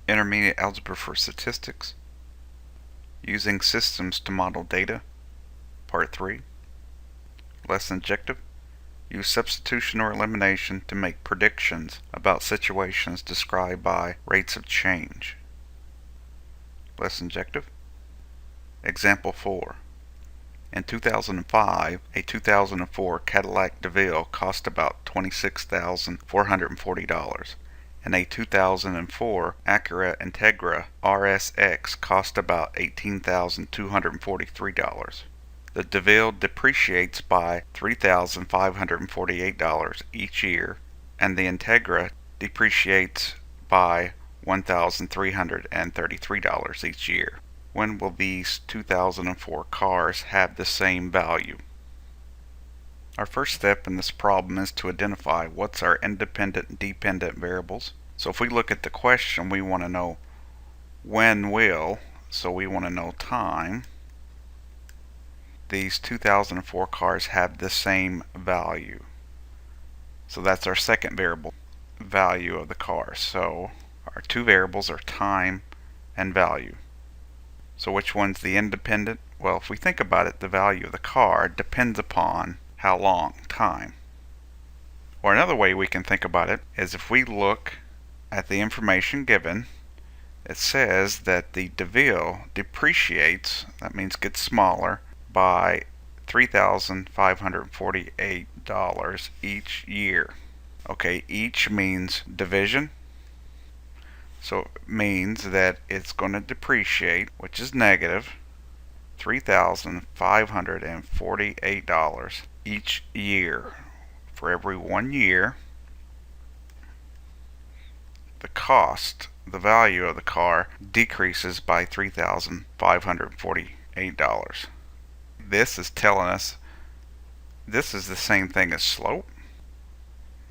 Intermediate Algebra for Statistics, Using Systems to Model Data, Part 3. Lesson Objective: Use substitution or elimination to make predictions about situations described by rates of change. Lesson Objective: Example 4. In 2005, a 2004 Cadillac DeVille cost about $26,440. and a 2004 Acura Integra RSX cost about $18,243. The DeVille depreciates by $3,548 each year, and the Integra depreciates by $1,333 each year. When will these 2004 cars have the same value? Our first step in this problem is to identify what's our independent and dependent variables. So if we look at the question, we want to know when will, so we want to know time, these 2004 cars have the same value. So that's our second variable, value of the car. So our two variables are time and value. So which one's the independent? Well, if we think about it, the value of the car depends upon how long, time. Or another way we can think about it is if we look at the information given, it says that the DeVille depreciates, that means gets smaller, by $3,548 each year. Okay, each means division, so it means that it's going to depreciate, which is negative, $3,548 each year. For every 1 year, the cost, the value of the car, decreases by $3,548. This is telling us this is the same thing as slope.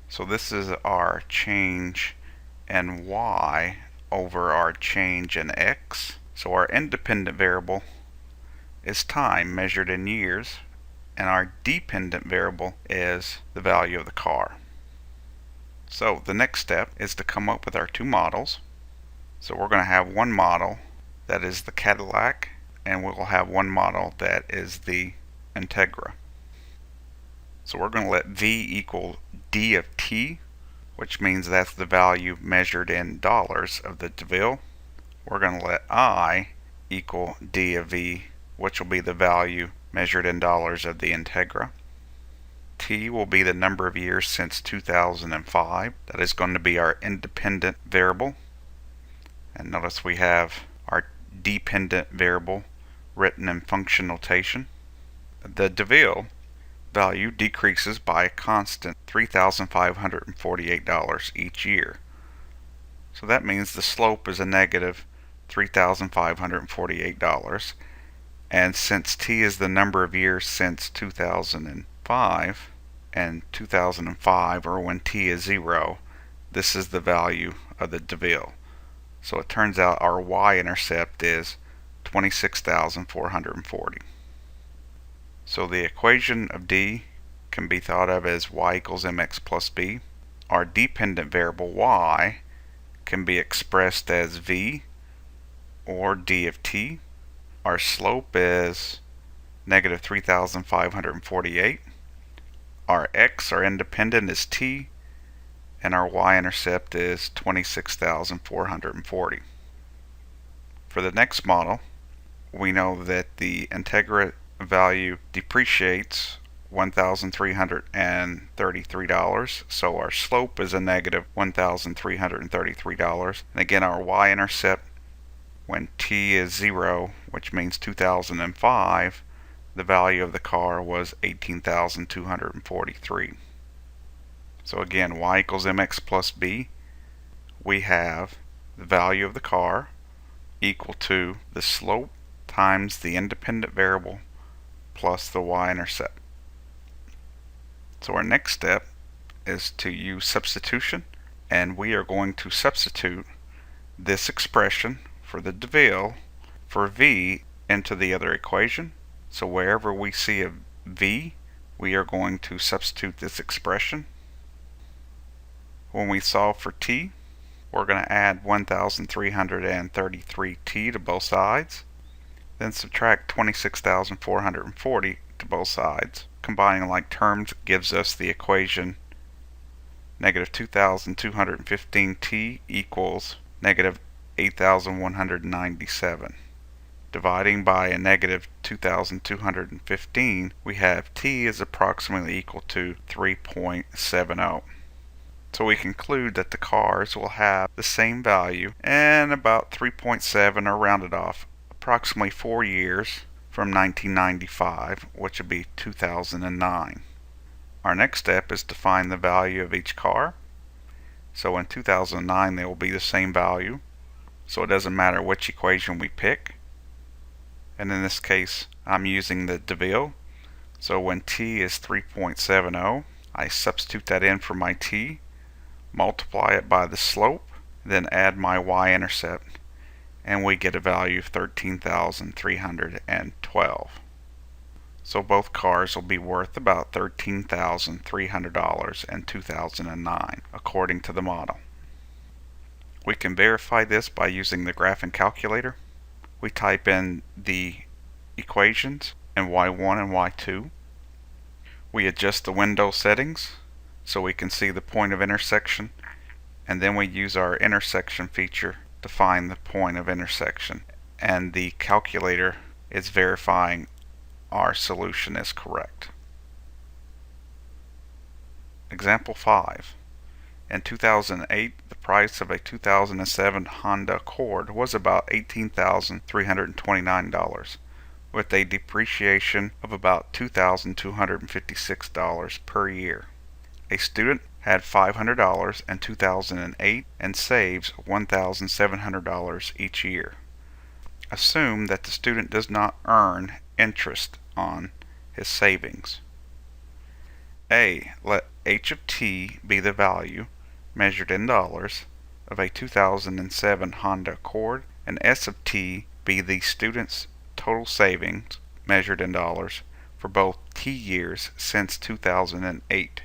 So this is our change in y over our change in x. So our independent variable is time measured in years, and our dependent variable is the value of the car. So the next step is to come up with our two models. So we're going to have one model that is the Cadillac, and we'll have one model that is the Integra. So we're going to let V equal D of T, which means that's the value measured in dollars of the DeVille. We're going to let I equal D of V, which will be the value measured in dollars of the Integra. T will be the number of years since 2005. That is going to be our independent variable. And notice we have our dependent variable written in function notation. The DeVille value decreases by a constant $3,548 each year. So that means the slope is a negative $3,548. And since T is the number of years since 2005, and 2005, or when T is 0, this is the value of the DeVille. So it turns out our y-intercept is 26,440. So the equation of D can be thought of as y equals mx plus b. Our dependent variable y can be expressed as v or d of t. Our slope is negative 3,548. Our x, our independent, is t, and our y-intercept is 26,440. For the next model, we know that the Integra value depreciates $1,333, so our slope is a negative $1,333. And again, our y-intercept, when t is 0, which means 2005, the value of the car was 18,243. So again, y equals mx plus b. We have the value of the car equal to the slope times the independent variable plus the y-intercept. So our next step is to use substitution, and we are going to substitute this expression for the DeVille for v into the other equation. So wherever we see a v, we are going to substitute this expression. When we solve for t, we're going to add 1,333t to both sides, then subtract 26,440 to both sides. Combining like terms gives us the equation negative 2,215t equals negative 8,197. Dividing by a negative 2,215, we have t is approximately equal to 3.70. So we conclude that the cars will have the same value and about 3.7, or rounded off, approximately 4 years from 1995, which would be 2009. Our next step is to find the value of each car. So in 2009 they will be the same value, so it doesn't matter which equation we pick. And in this case I'm using the DeVille. So when t is 3.70, I substitute that in for my t, multiply it by the slope, then add my y-intercept, and we get a value of 13,312. So both cars will be worth about $13,300 in 2009, according to the model. We can verify this by using the graphing calculator. We type in the equations in y1 and y2. We adjust the window settings so we can see the point of intersection, and then we use our intersection feature to find the point of intersection, and the calculator is verifying our solution is correct. Example 5. In 2008, the price of a 2007 Honda Accord was about $18,329, with a depreciation of about $2,256 per year. A student had $500 in 2008 and saves $1,700 each year. Assume that the student does not earn interest on his savings. A. Let h of t be the value, measured in dollars, of a 2007 Honda Accord, and s of t be the student's total savings, measured in dollars, for both t years since 2008.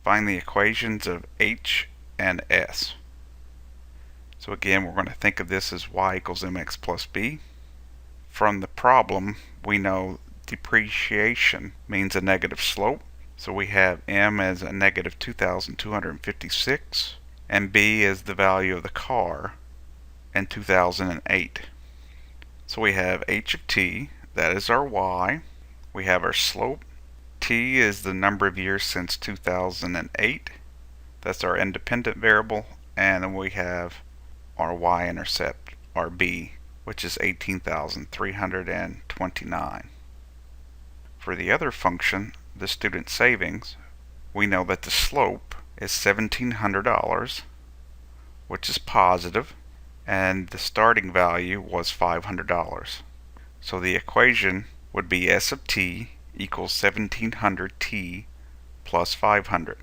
Find the equations of h and s. So again, we're going to think of this as y equals mx plus b. From the problem, we know depreciation means a negative slope. So we have m as a negative 2,256, and b is the value of the car in 2008. So we have h of t, that is our y. We have our slope. T is the number of years since 2008. That's our independent variable. And then we have our y-intercept, our b, which is 18,329. For the other function, the student savings, we know that the slope is $1,700, which is positive, and the starting value was $500. So the equation would be s of t equals 1,700t plus 500.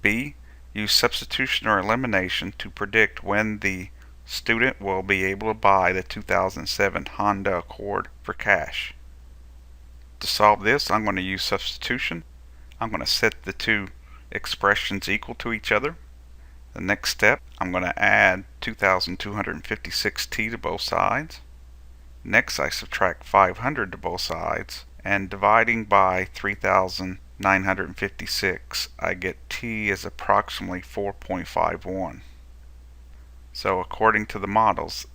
B. Use substitution or elimination to predict when the student will be able to buy the 2007 Honda Accord for cash. To solve this, I'm going to use substitution. I'm going to set the two expressions equal to each other. The next step, I'm going to add 2,256t to both sides. Next, I subtract 500 to both sides, and dividing by 3,956, I get t is approximately 4.51. So according to the models,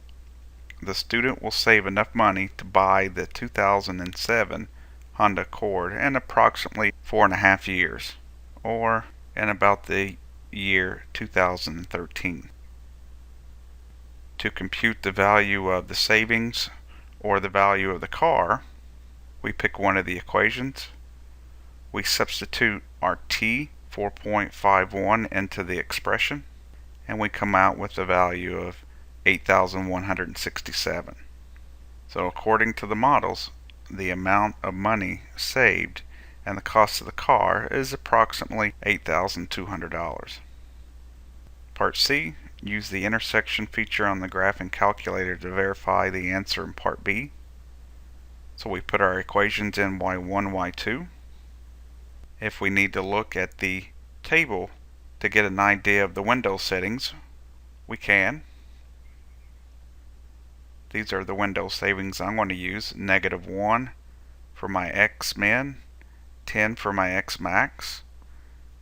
the student will save enough money to buy the 2007 Honda Accord in approximately 4.5 years, or in about the year 2013. To compute the value of the savings or the value of the car, we pick one of the equations. We substitute our t, 4.51, into the expression, and we come out with the value of 8,167. So according to the models, the amount of money saved and the cost of the car is approximately $8,200. Part C, use the intersection feature on the graphing calculator to verify the answer in Part B. So we put our equations in y1, y2. If we need to look at the table to get an idea of the window settings, We can. These are the window savings I'm going to use. -1 for my X min, 10 for my X max,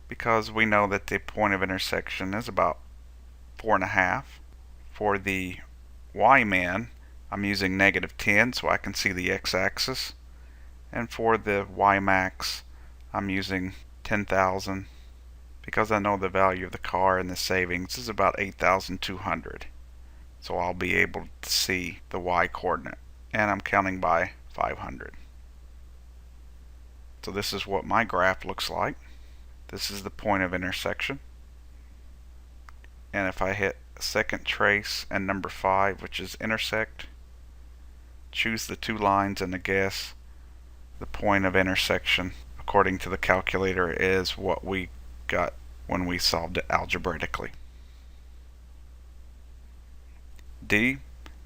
because we know that the point of intersection is about 4.5. For the Y min, I'm using -10 so I can see the X axis, and for the Y max, I'm using 10,000 because I know the value of the car and the savings is about 8,200. So I'll be able to see the Y coordinate, and I'm counting by 500. So this is what my graph looks like. This is the point of intersection, and if I hit second trace and number 5, which is intersect, choose the 2 lines and the guess, the point of intersection according to the calculator is what we got when we solved it algebraically. D.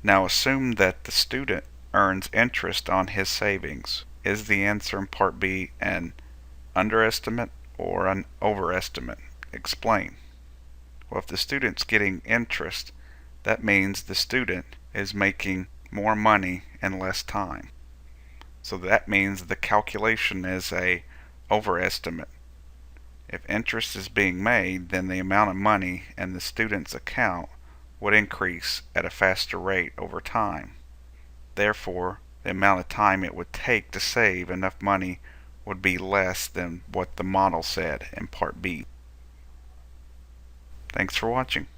Now assume that the student earns interest on his savings. Is the answer in part B an underestimate or an overestimate? Explain. Well, if the student's getting interest, that means the student is making more money in less time. So that means the calculation is a overestimate. If interest is being made, then the amount of money in the student's account would increase at a faster rate over time. Therefore, the amount of time it would take to save enough money would be less than what the model said in part B. Thanks for watching.